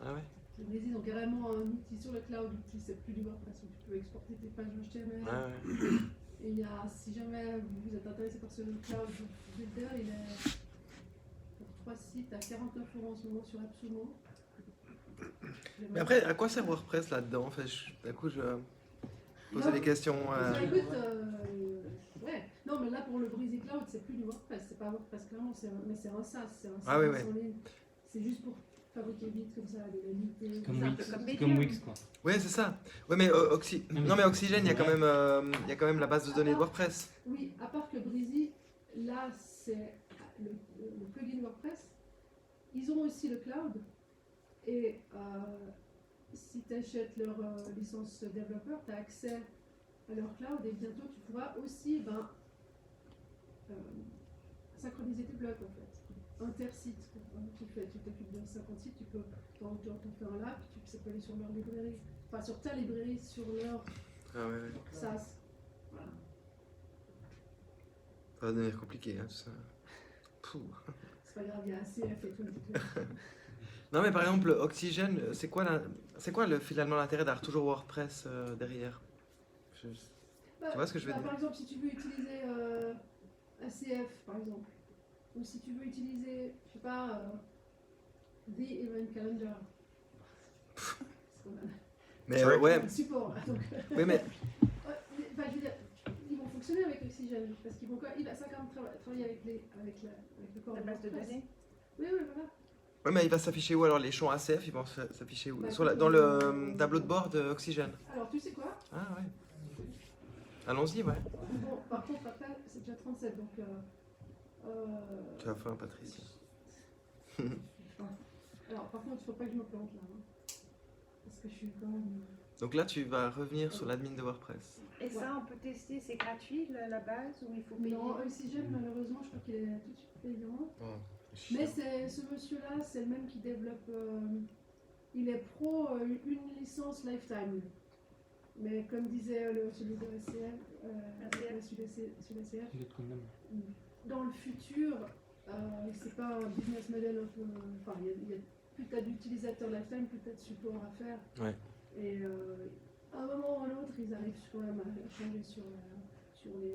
Ah ouais. Blazy, donc carrément un outil sur le cloud, outil, c'est plus du WordPress où tu peux exporter tes pages HTML. Ouais. Et il y a, si jamais vous êtes intéressé par ce cloud builder, il est pour 3 sites à 49 € en ce moment sur Absolument. Mais après, à quoi sert WordPress là-dedans? Enfin, d'un coup, je posais Non, des questions. Bah, écoute, ouais. Non, mais là pour le Breezy Cloud, c'est plus du WordPress, c'est pas WordPress clairement, mais c'est un SaaS, c'est un Ah oui, service oui. en ligne. C'est juste pour fabriquer vite comme ça, des vérités. Comme C'est un Wix. peu comme C'est Medium. comme Wix, quoi. Ouais, c'est ça. Ouais, mais non, mais Oxygène, il y a quand même, il y a quand même la base de données de WordPress. Oui, à part que Breezy, là c'est le plugin WordPress. Ils ont aussi le cloud. Et si tu achètes leur licence développeur, tu as accès à leur cloud et bientôt tu pourras aussi synchroniser tes blogs en fait. Intersite. Tu t'occupes de 50 sites, tu peux t'en faire un là, puis ça peut aller sur leur librairie. Enfin, sur ta librairie, sur leur Ah ouais. SaaS. Voilà. Ça va devenir compliqué, hein, tout ça. Pouh. C'est pas grave, il y a ACF et tout. Non, mais par exemple, Oxygène, c'est quoi finalement l'intérêt d'avoir toujours WordPress derrière? Je- Tu vois ce que je veux dire? Par exemple, si tu veux utiliser ACF, par exemple, ou si tu veux utiliser, je sais pas, The Event Calendar. C'est qu'on a- Mais on a ouais, un support, là, donc. oui, mais Enfin, je veux dire, ils vont fonctionner avec Oxygène, parce qu'ils vont il va ça quand même travailler avec le corps La base de WordPress. données. Oui, voilà. ouais, mais il va s'afficher où alors les champs ACF? Ils vont s'afficher où? Bah, Dans le tableau de bord de Oxygène. Alors, tu sais quoi? Ah ouais. Allons-y, ouais. Bon, par contre, après, c'est déjà 37, donc. Tu as faim, Patricia. Alors, par contre, il ne faut pas que je me plante là. Hein. Parce que je suis quand même. Donc là, tu vas revenir sur l'admin de WordPress. Et ça, on peut tester, c'est gratuit la base ou il faut payer? Non, Oxygène, malheureusement, je crois qu'il est tout de suite payant. Mais ce monsieur-là, c'est le même qui développe. Il est pro une licence lifetime. Mais comme disait celui de SCF, celui d'ACF, Il est comme même. dans le futur, c'est pas un business model un peu. Enfin, il y a plus t'as d'utilisateurs lifetime, plus t'as de support à faire. Ouais. Et à un moment ou à l'autre, ils arrivent quand même à changer sur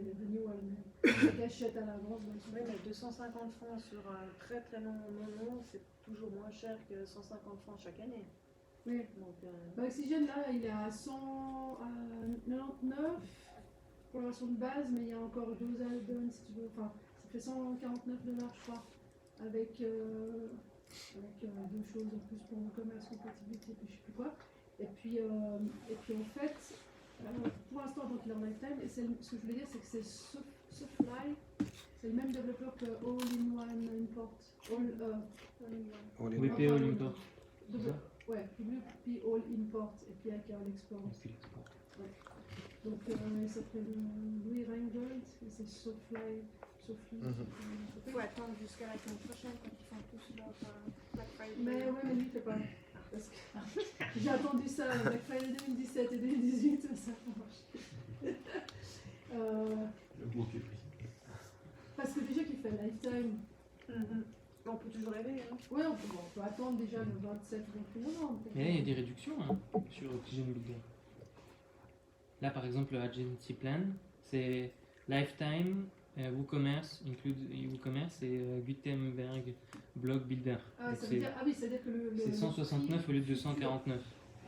les renewals. Ceux qui achètent à l'avance. Oui, mais 250 francs sur un très très long moment, c'est toujours moins cher que 150 francs chaque année. Oui. Donc, Bah, Oxygène, là, il est à 199 pour la version de base, mais il y a encore 12 add-ons si tu veux. Enfin, ça fait 149 $, je crois, avec deux choses en plus pour le commerce, compatibilité, puis je sais plus quoi. Et puis en fait, pour l'instant, donc il est en lifetime, et ce que je voulais dire, c'est que c'est Sofly, c'est le même développeur que All-in-One Import. WP All Import. Ouais, puis All Import, et puis avec un export. Et puis l'export. Donc il s'appelle Louis Reingold, et c'est Sofly. il faut attendre jusqu'à la semaine prochaine quand ils font tous leur Black Friday. Mais ouais, mais lui, il fait pas. Parce que j'ai attendu ça, Black Friday 2017 et 2018, ça n'a pas marché. Le mot qui est pris. Parce que déjà qu'il fait Lifetime, On peut toujours rêver. Hein. ouais, on peut attendre déjà le 27 novembre. Mais là, il y a des réductions hein, sur Oxygène Builder. Là, par exemple, le Agency Plan, c'est Lifetime, WooCommerce, include WooCommerce et Gutenberg Blog Builder. Ah, Donc ça veut dire, ah oui, c'est-à-dire que c'est 169 au lieu de 249.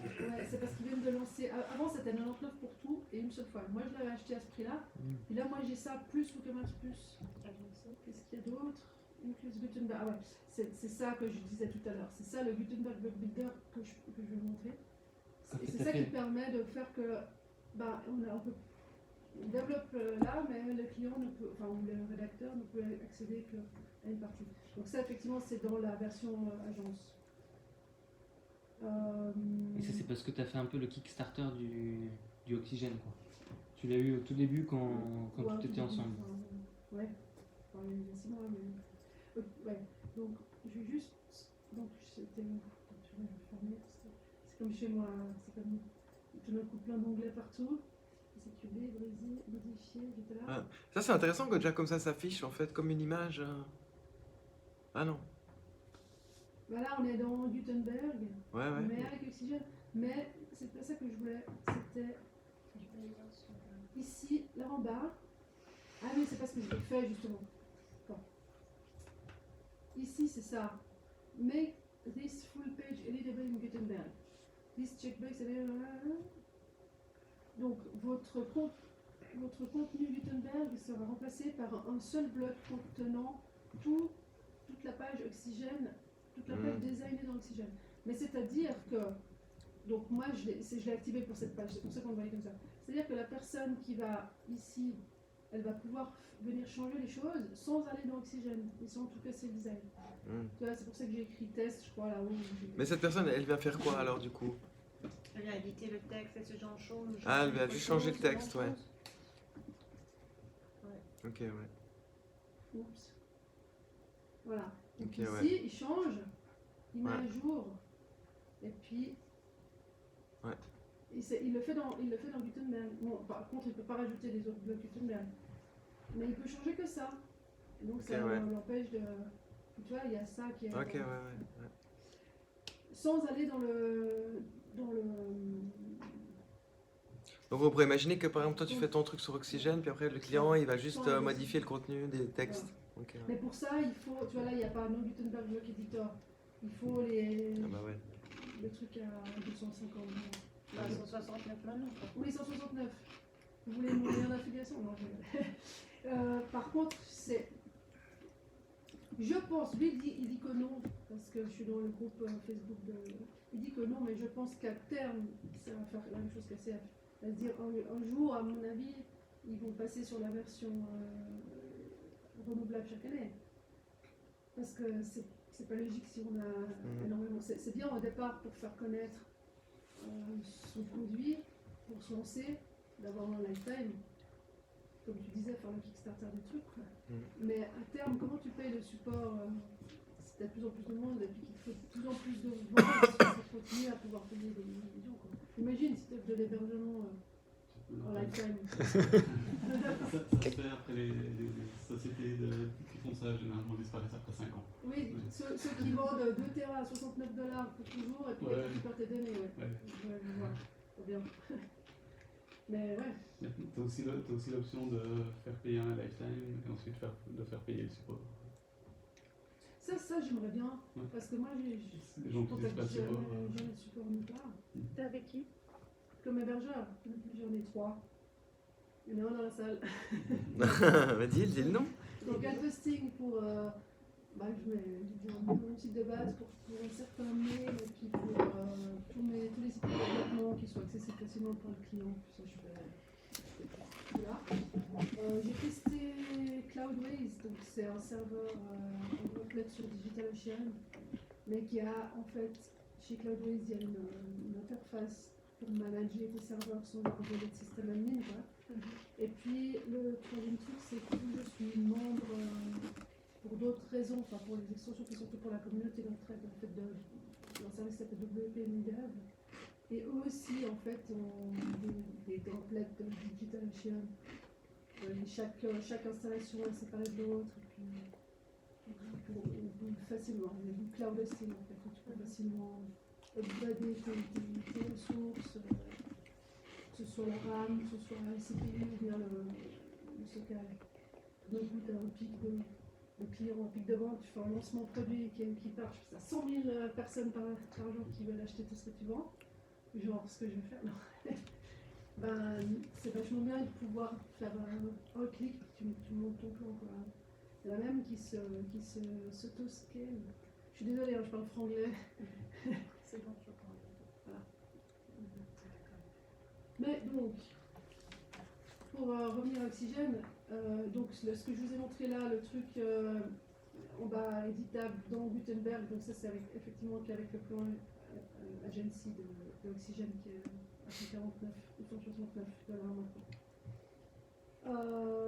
Ouais, c'est parce qu'ils viennent de lancer. Avant, c'était 99 pour tout et une seule fois. Moi, je l'avais acheté à ce prix-là. Et là, moi, j'ai ça plus WooCommerce plus. Qu'est-ce qu'il y a d'autre? Incluse Gutenberg. Ah ouais, c'est ça que je disais tout à l'heure. C'est ça le Gutenberg Blog Builder que je vais vous montrer. Ah, Et tout c'est à ça qui fait. permet de faire que. On développe là, mais le client ne peut, enfin, ou le rédacteur ne peut accéder qu'à une partie. Donc, ça, effectivement, c'est dans la version agence. Et ça, c'est parce que tu as fait un peu le Kickstarter du Oxygène, quoi. Tu l'as eu au tout début quand Ouais, tout était ensemble. Ouais, enfin, il y a 6 mois, mais. Ouais, donc je vais juste. Donc c'était. Je vais fermer. C'est comme chez moi, c'est comme. Tout d'un coup, plein d'onglets partout. CQB, brisé, modifié, j'étais là. Ah, ça c'est intéressant que déjà comme ça s'affiche en fait comme une image. Ah non. Bah là, on est dans Gutenberg, Ouais, ouais. mais avec Oxygène. Mais c'est pas ça que je voulais. C'était. Ici, là en bas. Ah oui, c'est pas ce que je fais justement. Bon. Ici, c'est ça. Make this full page editable in Gutenberg. This checkbox. Donc, votre contenu Gutenberg sera remplacé par un seul bloc contenant toute la page Oxygène, toute la page designée dans Oxygène. Mais c'est-à-dire que, donc moi je l'ai activé pour cette page, c'est pour ça qu'on le voyait comme ça. C'est-à-dire que la personne qui va ici, elle va pouvoir venir changer les choses sans aller dans Oxygène, et sans tout casser le design. Tu vois, c'est pour ça que j'ai écrit test, je crois, là-haut. Mais cette personne, elle vient faire quoi alors du coup? Elle vient éditer le texte et ce genre de choses. Ah, elle vient juste changer le texte, ouais. Ok, ouais. Oups. Voilà. Donc Ok, ici, ouais. il change, il met Ouais. à jour, et puis Ouais. il le fait dans Gutenberg. Bon, par contre, il ne peut pas rajouter les autres blocs Gutenberg. Mais il peut changer que ça. Et donc Ok, ça ouais. l'empêche de... Tu vois, il y a ça qui est... Ok, ouais. Sans aller dans le... Donc on pourrait imaginer que par exemple toi tu fais ton truc sur Oxygène, puis après le client il va juste modifier le contenu des textes. Ok. Mais pour ça, il faut... Tu vois, là, il n'y a pas no Gutenberg Block Editor. Il faut les... Ah bah ouais. Le truc à 250. Bah, 169 maintenant. quoi. Oui, 169. Vous voulez mon lien d'affiliation? Non, par contre, c'est... Je pense, lui il dit que non, parce que je suis dans le groupe Facebook de... Il dit que non, mais je pense qu'à terme, ça va faire la même chose qu'ACF. C'est-à-dire, un jour, à mon avis, ils vont passer sur la version renouvelable chaque année. Parce que c'est pas logique si on a énormément... C'est bien au départ pour faire connaître son produit, pour se lancer, d'avoir un lifetime. Comme tu disais, faire le Kickstarter des trucs. Quoi. Mais à terme, comment tu payes le support si tu as de plus en plus de monde et puis qu'il te faut de plus en plus de ventes pour continuer à pouvoir payer des millions. Quoi. Imagine si tu as de l'hébergement en lifetime. Ça se fait après les sociétés qui font ça, généralement disparaissent après 5 ans. Oui, ceux qui vendent 2 Tera à $69 pour toujours et puis Ouais. tu perds tes données. Ouais. Ouais. Je vois. Très bien. Mais ouais. Tu as aussi l'option de faire payer un lifetime et ensuite de faire payer le support. Ça j'aimerais bien. Ouais. Parce que moi, Les gens qui disent pas de support. j'ai le support nulle part. T'es avec qui? Comme hébergeur, j'en ai 3. Il y en a un dans la salle. Bah dis le nom. Donc Alphosting pour je mets mon site de base pour un certain mail et puis pour tous les sites de développement qui soient accessibles facilement pour le client. Puis ça je fais là. J'ai testé Cloudways, donc c'est un serveur complète sur DigitalOcean, mais qui a en fait chez Cloudways il y a une interface pour manager tes serveurs sans avoir de système admin. Quoi. Et puis le troisième truc, c'est que je suis membre pour d'autres raisons, enfin pour les extensions qui sont faites pour la communauté d'entraide, en fait, d'un service qui s'appelle WP Medev. Et eux aussi, en fait, ont des templates de DigitalOcean. Chaque installation est séparée de l'autre. Et puis, facilement, il y a du cloud hosting, en fait, où tu peux facilement upgrader tes ressources. que ce soit la RAM, que ce soit la CPU ou bien le stockage. D'un coup, tu as un pic de clients, un pic de vente, tu fais un lancement produit qui part, je sais pas, 100 000 personnes par jour qui veulent acheter tout ce que tu vends. Genre, ce que je vais faire, non. Ben, c'est vachement bien de pouvoir faire un clic, tu montes ton plan, quoi. C'est la même qui s'auto-scale. Je suis désolée, hein, je parle franglais. C'est bon, je comprends. Mais donc, pour revenir à Oxygène, donc ce que je vous ai montré là, le truc en bas éditable dans Gutenberg, donc ça c'est effectivement qu'avec le plan agency de Oxygène qui est à 149 ou 169 $ maintenant.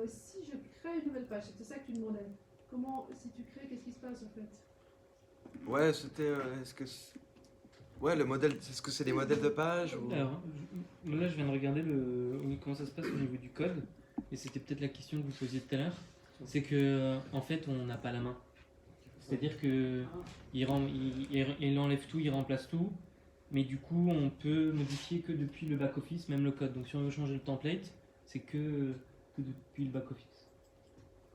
Si je crée une nouvelle page, c'était ça que tu demandais. Comment, si tu crées, qu'est-ce qui se passe en fait? Ouais, c'était. Ouais, le modèle, est-ce que c'est des modèles de page ou... Alors, là, je viens de regarder comment ça se passe au niveau du code, et c'était peut-être la question que vous posiez tout à l'heure. C'est que, en fait, on n'a pas la main. C'est-à-dire que il enlève tout, il remplace tout, mais du coup, on peut modifier que depuis le back-office, même le code. Donc, si on veut changer le template, c'est que depuis le back-office.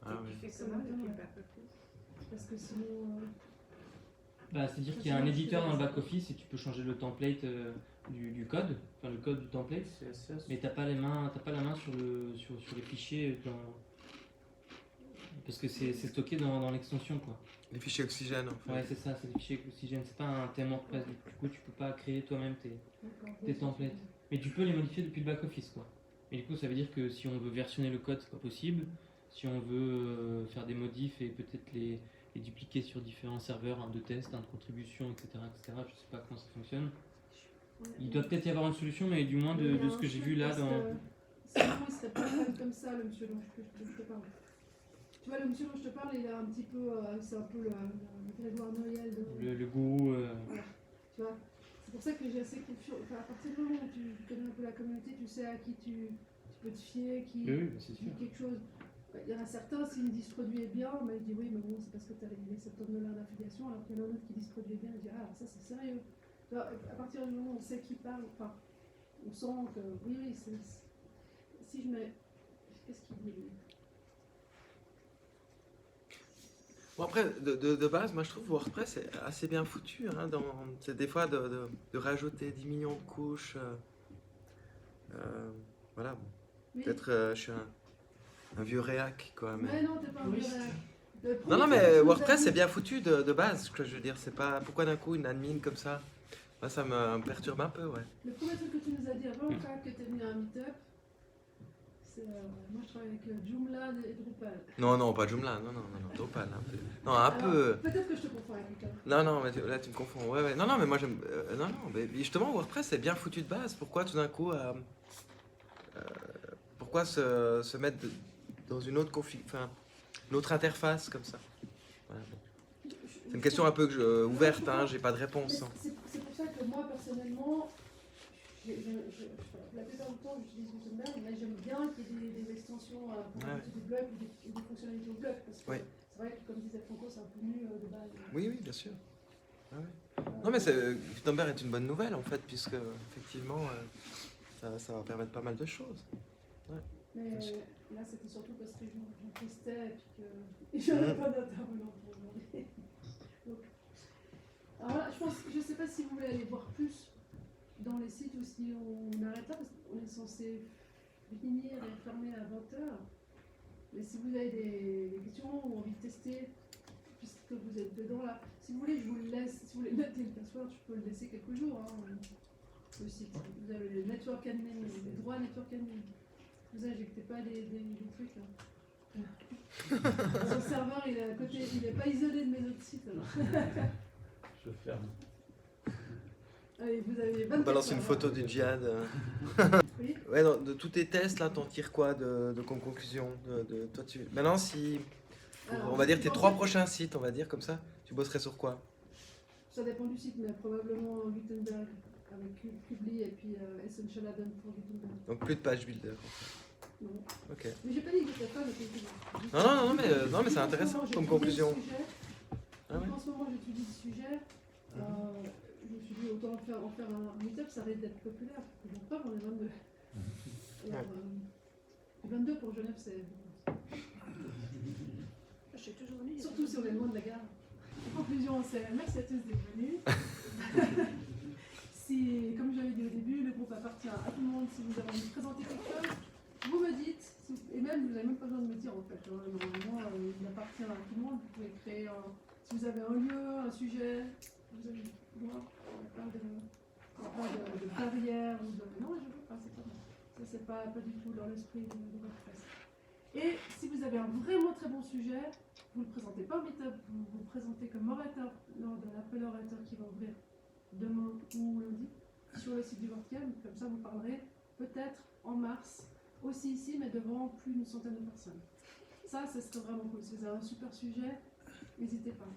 Ah, Tu oui. fais comment depuis le back-office? Parce que sinon. Bah, c'est-à-dire qu'il y a un éditeur dans le back-office et tu peux changer le template du code, enfin le code du template, CSS. mais t'as pas la main sur les fichiers parce que c'est stocké dans l'extension, quoi. Les fichiers Oxygène, en fait. Ouais, c'est ça, c'est des fichiers Oxygène, c'est pas un thème WordPress, du coup tu peux pas créer toi-même tes templates. Mais tu peux les modifier depuis le back-office, quoi. Et du coup, ça veut dire que si on veut versionner le code, c'est pas possible. Si on veut faire des modifs et peut-être les dupliquer sur différents serveurs, un de test, un de contribution, etc., etc. Je sais pas comment ça fonctionne. Il doit peut-être y avoir une solution, mais du moins de ce que j'ai vu là dans... Sinon, il serait pas comme ça, le monsieur dont je te parle. Tu vois, le monsieur dont je te parle, il a un petit peu... c'est un peu le Grégoire Noël de... Le gourou... Voilà. Tu vois, c'est pour ça que j'ai assez confiance. Enfin, à partir du moment où tu connais un peu la communauté, tu sais à qui tu peux te fier, qui Oui, c'est sûr. dit quelque chose. Il y en a certains, s'ils me disent ce produit est bien, mais ils disent oui, mais bon, c'est parce que tu as les 70 $ d'affiliation, alors qu'il y en a un autre qui dit ce produit est bien, et dit ah, ça c'est sérieux. Tu vois, à partir du moment où on sait qui parle, enfin, on sent que oui, si je mets. Qu'est-ce qu'il dit lui? Bon, après, de base, moi je trouve WordPress est assez bien foutu. Hein, c'est des fois de rajouter 10 millions de couches. Voilà. Oui. Peut-être je suis un vieux réac, quoi. Mais non, t'es pas un Oui. vieux réac. Non, mais WordPress c'est bien foutu de base. Ce que je veux dire, c'est pas. Pourquoi d'un coup une admin comme ça? Moi, ça me perturbe un peu, ouais. Le premier truc que tu nous as dit avant que tu es venu à un meet-up, c'est. Moi je travaille avec Joomla et Drupal. Non, pas Joomla, non, Drupal. Un peu. Non, un peu. Peut-être que je te confonds avec Drupal. Non, mais là tu me confonds. Ouais. Non, mais moi j'aime. Non, mais justement, WordPress c'est bien foutu de base. Pourquoi tout d'un coup. Pourquoi se mettre dans une autre enfin, une autre interface comme ça? Voilà, bon. C'est une question un peu ouverte, hein, j'ai pas de réponse. Hein. C'est pour ça que moi personnellement, la plupart du temps j'utilise Gutenberg, mais j'aime bien qu'il y ait des extensions pour du blog ou des fonctionnalités au blog. Parce que c'est vrai que comme disait Franco, c'est un peu mieux de base. Oui, bien sûr. Ouais. Non, mais Gutenberg est une bonne nouvelle en fait, puisque effectivement ça va permettre pas mal de choses. Ouais. Mais là c'était surtout parce que j'en testais et puis que j'avais pas d'intervenant pour aujourd'hui. Donc, alors là, je sais pas si vous voulez aller voir plus dans les sites ou si on arrête là, parce qu'on est censé finir et fermer à 20h. Mais si vous avez des questions ou envie de tester, puisque vous êtes dedans là, si vous voulez, je vous le laisse. Si vous voulez noter le password, je peux le laisser quelques jours. Hein, le site. Vous avez le network admin, les droits network admin. Vous injectez pas des trucs là. Son serveur il est à côté, il n'est pas isolé de mes autres sites alors. Je ferme. Allez, vous avez 24 On balance une heures, photo hein. du djihad. Oui. Ouais, de tous tes tests là, t'en tires quoi de conclusion toi, Maintenant, si. Alors, On va dire tes en 3 fait, prochains sites, on va dire comme ça, tu bosserais sur quoi? Ça dépend du site, mais probablement Gutenberg avec Publi et puis Essential Add-on pour Gutenberg. Donc plus de page builder. Non. Ok. Mais j'ai pas dit que j'étais pas de Gutenberg. Non, mais c'est intéressant comme conclusion. Ah ouais. En ce moment, j'étudie le sujet. Je me suis dit, autant en faire un meet-up, ça risque d'être populaire. Donc, preuve, on est 22. Et, 22 pour Genève, c'est. Je suis toujours venue. Surtout si on est loin de la gare. En conclusion, c'est merci à tous d'être venus. Si, comme j'avais dit au début, le groupe appartient à tout le monde. Si vous avez envie de présenter quelque chose, vous me dites. Et même, vous n'avez même pas besoin de me dire en fait. Normalement, il appartient à tout le monde. Vous pouvez créer, si vous avez un lieu, un sujet, vous avez le droit. Il n'y a pas de barrière ou de. Non, je veux pas, c'est pas bon. Ça, c'est pas du tout dans l'esprit de votre presse. Et si vous avez un vraiment très bon sujet, vous ne le présentez pas au meet-up, vous vous présentez comme orateur lors de l'appel orateur qui va ouvrir demain ou lundi sur le site du WordCamp. Comme ça, vous parlerez peut-être en mars, aussi ici, mais devant plus d'une centaine de personnes. Ça, ce serait vraiment cool. Si vous avez un super sujet, n'hésitez pas.